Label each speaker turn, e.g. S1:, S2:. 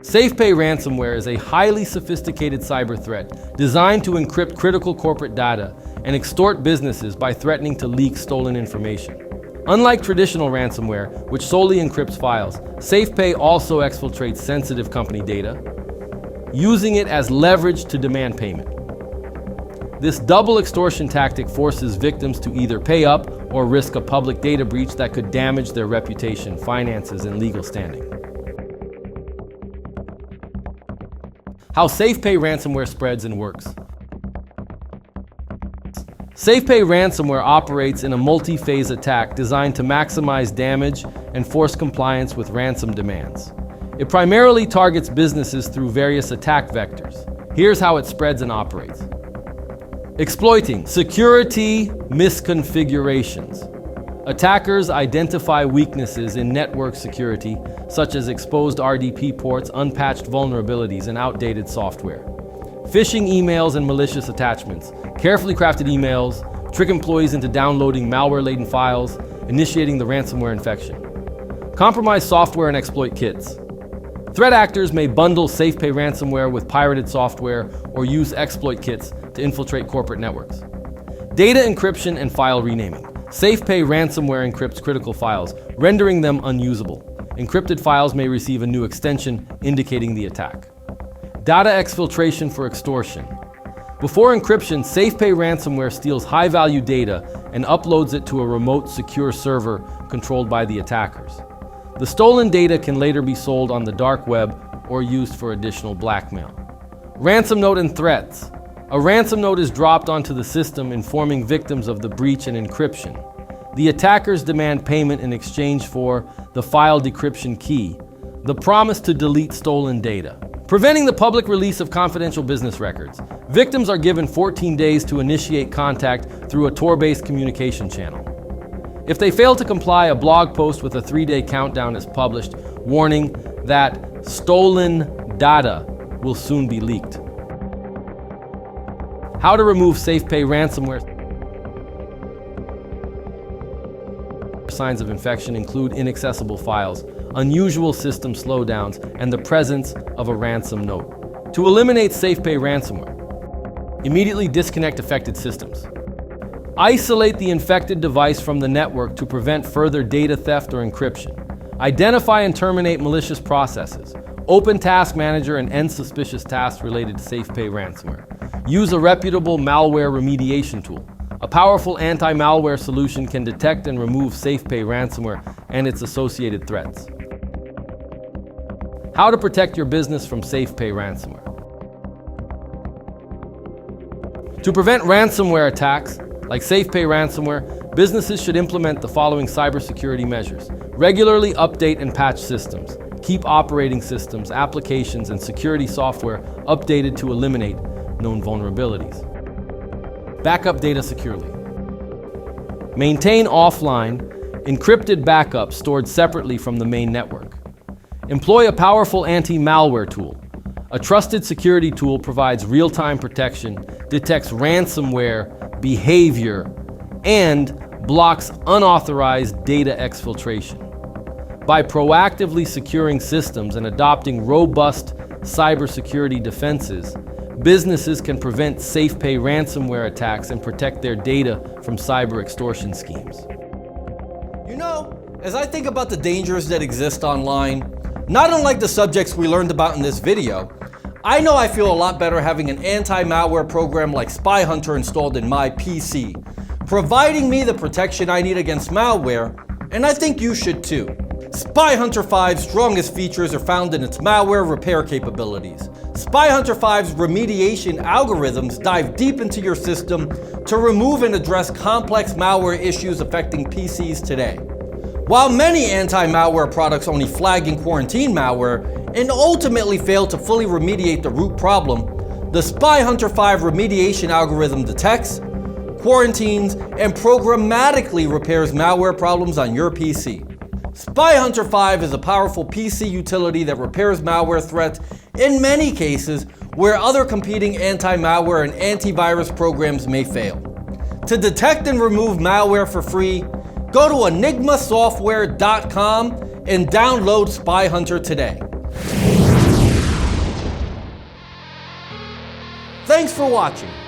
S1: SafePay ransomware is a highly sophisticated cyber threat designed to encrypt critical corporate data and extort businesses by threatening to leak stolen information. Unlike traditional ransomware, which solely encrypts files, SafePay also exfiltrates sensitive company data, using it as leverage to demand payment. This double extortion tactic forces victims to either pay up or risk a public data breach that could damage their reputation, finances, and legal standing. How SafePay ransomware spreads and works. SafePay ransomware operates in a multi-phase attack designed to maximize damage and force compliance with ransom demands. It primarily targets businesses through various attack vectors. Here's how it spreads and operates. Exploiting security misconfigurations. Attackers identify weaknesses in network security, such as exposed RDP ports, unpatched vulnerabilities, and outdated software. Phishing emails and malicious attachments. Carefully crafted emails trick employees into downloading malware-laden files, initiating the ransomware infection. Compromised software and exploit kits. Threat actors may bundle SafePay ransomware with pirated software or use exploit kits to infiltrate corporate networks. Data encryption and file renaming. SafePay ransomware encrypts critical files, rendering them unusable. Encrypted files may receive a new extension indicating the attack. Data exfiltration for extortion. Before encryption, SafePay ransomware steals high-value data and uploads it to a remote, secure server controlled by the attackers. The stolen data can later be sold on the dark web or used for additional blackmail. Ransom note and threats. A ransom note is dropped onto the system informing victims of the breach and encryption. The attackers demand payment in exchange for the file decryption key, the promise to delete stolen data. Preventing the public release of confidential business records. Victims are given 14 days to initiate contact through a Tor-based communication channel. If they fail to comply, a blog post with a 3-day countdown is published, warning that stolen data will soon be leaked. How to remove SafePay ransomware. Signs of infection include inaccessible files, unusual system slowdowns, and the presence of a ransom note. To eliminate SafePay ransomware, immediately disconnect affected systems. Isolate the infected device from the network to prevent further data theft or encryption. Identify and terminate malicious processes. Open Task Manager and end suspicious tasks related to SafePay ransomware. Use a reputable malware remediation tool. A powerful anti-malware solution can detect and remove SafePay ransomware and its associated threats. How to protect your business from SafePay ransomware. To prevent ransomware attacks, like SafePay ransomware, businesses should implement the following cybersecurity measures. Regularly update and patch systems. Keep operating systems, applications, and security software updated to eliminate known vulnerabilities. Backup data securely. Maintain offline, encrypted backups stored separately from the main network. Employ a powerful anti-malware tool. A trusted security tool provides real-time protection, detects ransomware behavior, and blocks unauthorized data exfiltration. By proactively securing systems and adopting robust cybersecurity defenses, businesses can prevent SafePay ransomware attacks and protect their data from cyber extortion schemes.
S2: You know, as I think about the dangers that exist online, not unlike the subjects we learned about in this video, I know I feel a lot better having an anti-malware program like Spy Hunter installed in my PC, providing me the protection I need against malware, and I think you should too. Spy Hunter 5's strongest features are found in its malware repair capabilities. Spy Hunter 5's remediation algorithms dive deep into your system to remove and address complex malware issues affecting PCs today. While many anti-malware products only flag and quarantine malware and ultimately fail to fully remediate the root problem, the Spy Hunter 5 remediation algorithm detects, quarantines, and programmatically repairs malware problems on your PC. Spy Hunter 5 is a powerful PC utility that repairs malware threats in many cases where other competing anti-malware and antivirus programs may fail. To detect and remove malware for free, go to enigmasoftware.com and download Spy Hunter today. Thanks for watching.